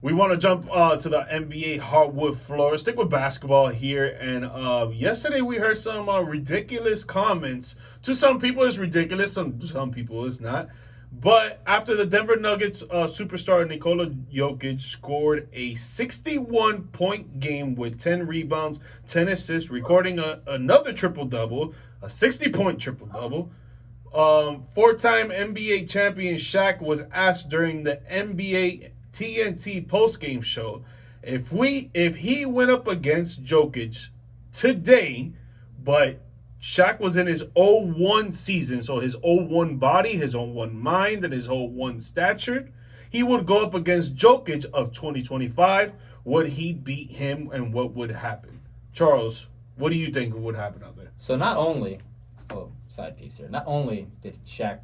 We want to jump to the NBA hardwood floor. Stick with basketball here. And yesterday we heard some ridiculous comments. To some people, it's ridiculous. Some people, it's not. But after the Denver Nuggets superstar Nikola Jokic scored a 61-point game with 10 rebounds, 10 assists, recording another triple double, a 60-point triple double. Four-time NBA champion Shaq was asked during the NBA TNT postgame show if he went up against Jokic today, but Shaq was in his 0-1 season, so his 0-1 body, his 0-1 mind, and his 0-1 stature, he would go up against Jokic of 2025. Would he beat him, and what would happen? Charles, what do you think would happen out there? So not only, side piece here, not only did Shaq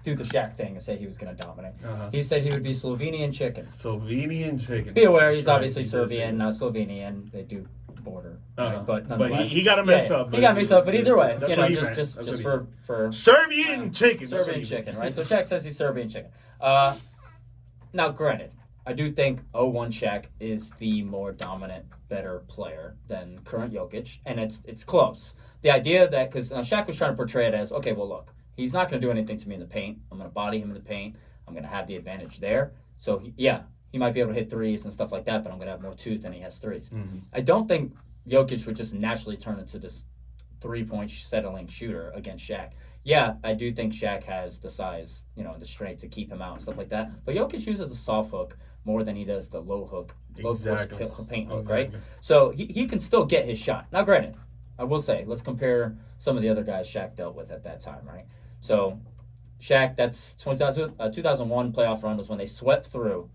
do the Shaq thing and say he was going to dominate, he said he would be Slovenian chicken. Slovenian chicken. Be aware, he's obviously Serbian, not Slovenian. They do border, right? But nonetheless, he got it messed up. He got mixed up, but either way, just for Serbian chicken. Serbian chicken, right? So Shaq says he's Serbian chicken. Now, granted, I do think 0-1 Shaq is the more dominant, better player than current Jokic, and it's close. The idea that, because Shaq was trying to portray it as, okay, well, look, he's not going to do anything to me in the paint. I'm going to body him in the paint. I'm going to have the advantage there. So, he might be able to hit threes and stuff like that, but I'm going to have more twos than he has threes. Mm-hmm. I don't think Jokic would just naturally turn into this three-point settling shooter against Shaq. Yeah, I do think Shaq has the size, the strength to keep him out and stuff like that. But Jokic uses a soft hook more than he does the low hook, paint hook, right? So he can still get his shot. Now, granted, I will say, let's compare some of the other guys Shaq dealt with at that time, right? So Shaq, that's 2001 playoff run was when they swept through.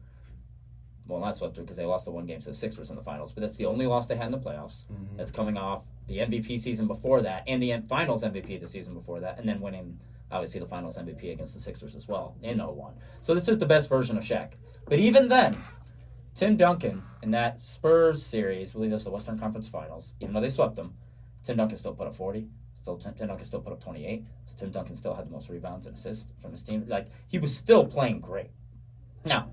Well, not swept through because they lost the one game to the Sixers in the finals, but that's the only loss they had in the playoffs. Mm-hmm. That's coming off the MVP season before that and the finals MVP the season before that, and then winning, obviously, the finals MVP against the Sixers as well in 01. So this is the best version of Shaq. But even then, Tim Duncan in that Spurs series, I believe that's the Western Conference Finals, even though they swept them, Tim Duncan still put up 40. Tim Duncan still put up 28. Tim Duncan still had the most rebounds and assists from his team. Like, he was still playing great. Now,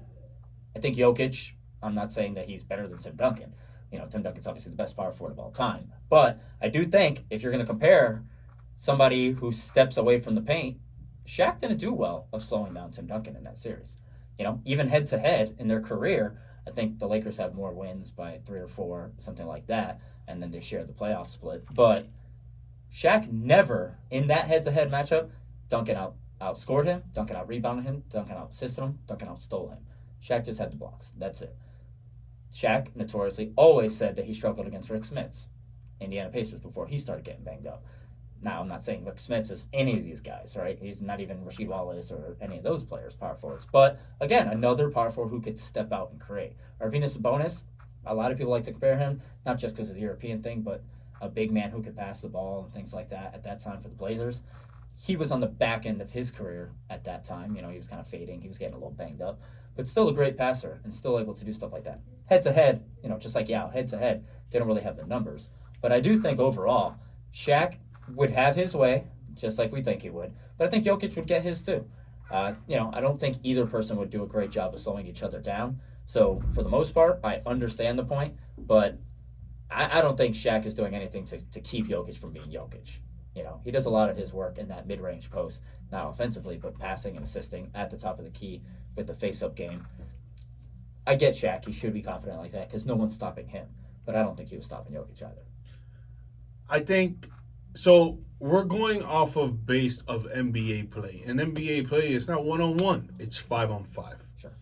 I think Jokic, I'm not saying that he's better than Tim Duncan. Tim Duncan's obviously the best power forward of all time. But I do think if you're going to compare somebody who steps away from the paint, Shaq didn't do well of slowing down Tim Duncan in that series. Even head-to-head in their career, I think the Lakers have more wins by 3 or 4, something like that, and then they share the playoff split. But Shaq never, in that head-to-head matchup, Duncan outscored him, Duncan out-rebounded him, Duncan out-assisted him, Duncan out-stole him. Shaq just had the blocks. That's it. Shaq notoriously always said that he struggled against Rick Smits, Indiana Pacers, before he started getting banged up. Now, I'm not saying Rick Smits is any of these guys, right? He's not even Rasheed Wallace or any of those players, power forwards. But, again, another power forward who could step out and create. Arvydas Sabonis, a lot of people like to compare him, not just because of the European thing, but a big man who could pass the ball and things like that at that time for the Blazers. He was on the back end of his career at that time. He was kind of fading. He was getting a little banged up. But still a great passer and still able to do stuff like that. Head-to-head, just like Yao, head-to-head, they don't really have the numbers. But I do think overall, Shaq would have his way, just like we think he would. But I think Jokic would get his too. I don't think either person would do a great job of slowing each other down. So for the most part, I understand the point. But I don't think Shaq is doing anything to keep Jokic from being Jokic. He does a lot of his work in that mid-range post, not offensively, but passing and assisting at the top of the key with the face-up game. I get Shaq. He should be confident like that because no one's stopping him. But I don't think he was stopping Jokic either. I think, so we're going off of base of NBA play. And NBA play is not one-on-one. It's 5-on-5. Sure.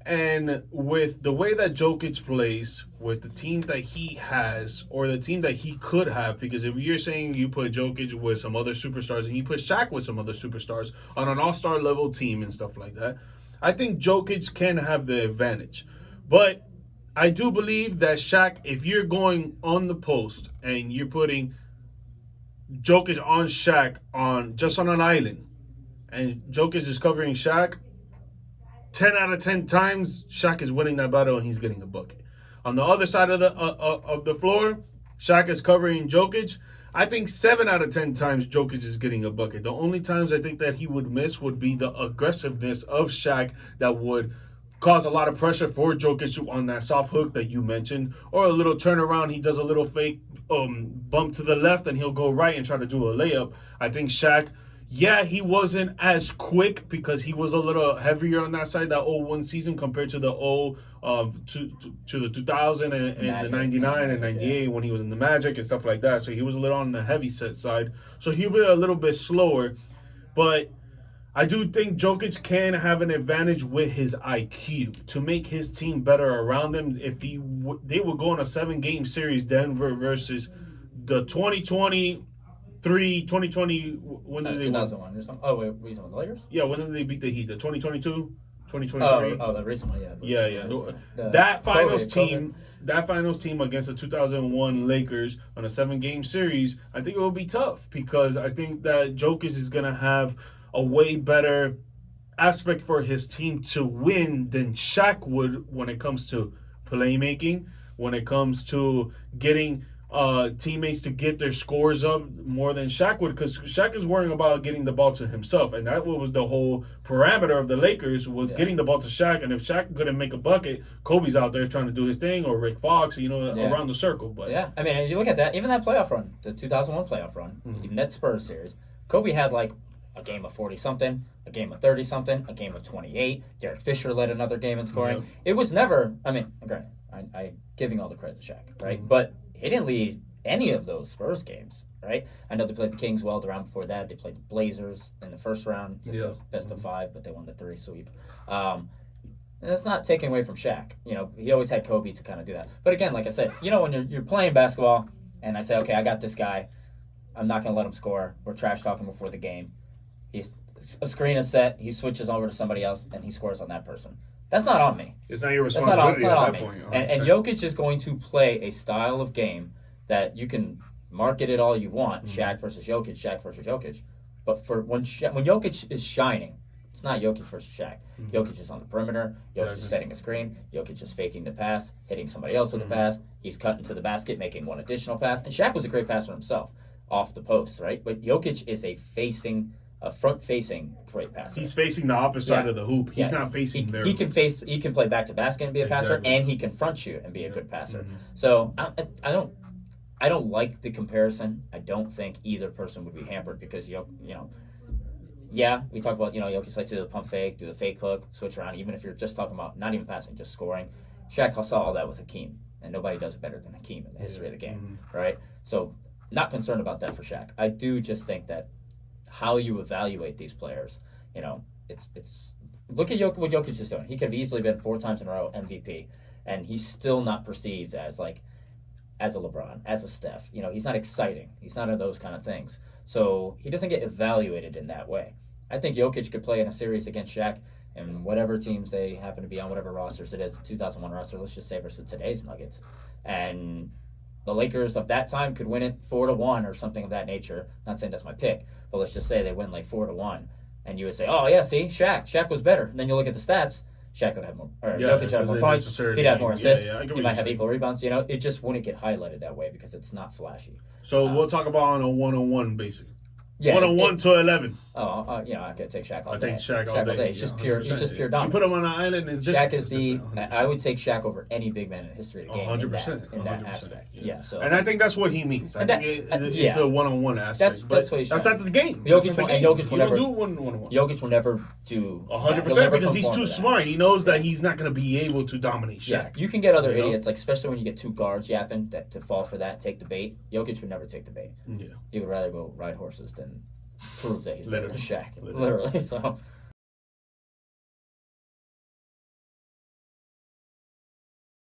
And with the way that Jokic plays, with the team that he has, or the team that he could have, because if you're saying you put Jokic with some other superstars and you put Shaq with some other superstars on an all-star level team and stuff like that, I think Jokic can have the advantage. But I do believe that Shaq, if you're going on the post and you're putting Jokic on Shaq just on an island, and Jokic is covering Shaq, 10 out of 10 times, Shaq is winning that battle and he's getting a bucket. On the other side of the floor, Shaq is covering Jokic. I think 7 out of 10 times Jokic is getting a bucket. The only times I think that he would miss would be the aggressiveness of Shaq that would cause a lot of pressure for Jokic on that soft hook that you mentioned, or a little turnaround. He does a little fake bump to the left, and he'll go right and try to do a layup. I think Shaq, yeah, he wasn't as quick because he was a little heavier on that side, that 01 season compared to the to the 2000 and the 99 and 98 when he was in the Magic and stuff like that. So he was a little on the heavy set side. So he was a little bit slower, but I do think Jokic can have an advantage with his IQ to make his team better around him. If they would go on a 7-game series, Denver versus the 2020 when did they 2001 or something. Oh, wait, were you talking about the Lakers? Yeah, when did they beat the Heat? The 2022, 2023? Oh, the recent one, yeah. Yeah. That finals team against the 2001 Lakers on a 7-game series, I think it will be tough because I think that Jokic is going to have a way better aspect for his team to win than Shaq would when it comes to playmaking, when it comes to getting teammates to get their scores up more than Shaq would, because Shaq is worrying about getting the ball to himself, and that was the whole parameter of the Lakers was getting the ball to Shaq, and if Shaq couldn't make a bucket, Kobe's out there trying to do his thing, or Rick Fox, around the circle. But yeah, I mean, if you look at that, even that playoff run, the 2001 playoff run, even that Spurs series, Kobe had like a game of 40-something, a game of 30-something, a game of 28. Derek Fisher led another game in scoring. Yep. It was never, I mean, granted, I'm giving all the credit to Shaq, right? But he didn't lead any of those Spurs games, right? I know they played the Kings well the round before that. They played the Blazers in the first round, best of 5, but they won the 3 sweep. And it's not taken away from Shaq. He always had Kobe to kind of do that. But again, like I said, when you're playing basketball and I say, okay, I got this guy. I'm not going to let him score. We're trash talking before the game. A screen is set. He switches over to somebody else, and he scores on that person. That's not on me. It's not your responsibility at that me. point. And Jokic is going to play a style of game that you can market it all you want. Shaq versus Jokic. But for when Jokic is shining, it's not Jokic versus Shaq. Jokic is on the perimeter. Jokic is setting a screen. Jokic is faking the pass, hitting somebody else with a pass. He's cutting to the basket, making one additional pass. And Shaq was a great passer himself off the post, right? But Jokic is a front-facing great passer. He's facing the opposite side of the hoop. He's not facing there. He can play back to basket and be a passer, and he can front shoot and be a good passer. So I don't like the comparison. I don't think either person would be hampered because we talk about Jokic likes to do the pump fake, do the fake hook, switch around. Even if you're just talking about not even passing, just scoring. Shaq saw all that with Hakeem, and nobody does it better than Hakeem in the history of the game, right? So not concerned about that for Shaq. I do just think that how you evaluate these players, it's look at what Jokic is doing. He could have easily been 4 times in a row MVP, and he's still not perceived as a LeBron, as a Steph. He's not exciting. He's not of those kind of things. So he doesn't get evaluated in that way. I think Jokic could play in a series against Shaq and whatever teams they happen to be on, whatever rosters it is, the 2001 roster, let's just say versus today's Nuggets. And the Lakers of that time could win it 4-1 or something of that nature. Not saying that's my pick, but let's just say they win like 4-1, and you would say, "Oh yeah, see, Shaq was better." And then you look at the stats. Shaq would have more, or Jokic would have more points. He'd have more assists. He might have equal rebounds. It just wouldn't get highlighted that way because it's not flashy. So we'll talk about on a 1-on-1 basis. Yeah, 1-on-1 to 11. I could take Shaq all day. I take Shaq all day. It's just pure. It's just pure dominance. You put him on an island. It's Shaq is I would take Shaq over any big man in the history of the game. 100%. In that aspect. Yeah. So. And I think that's what he means. I think it's the 1-on-1 aspect. That's what he's. That's not the game. Jokic will never do 1-on-1. Jokic will never do 100% because he's too smart. He knows that he's not going to be able to dominate Shaq. Yeah, you can get other idiots, like especially when you get 2 guards yapping to fall for that, take the bait. Jokic would never take the bait. Yeah. He would rather go ride horses than prove that he's better than Shaq. Literally. So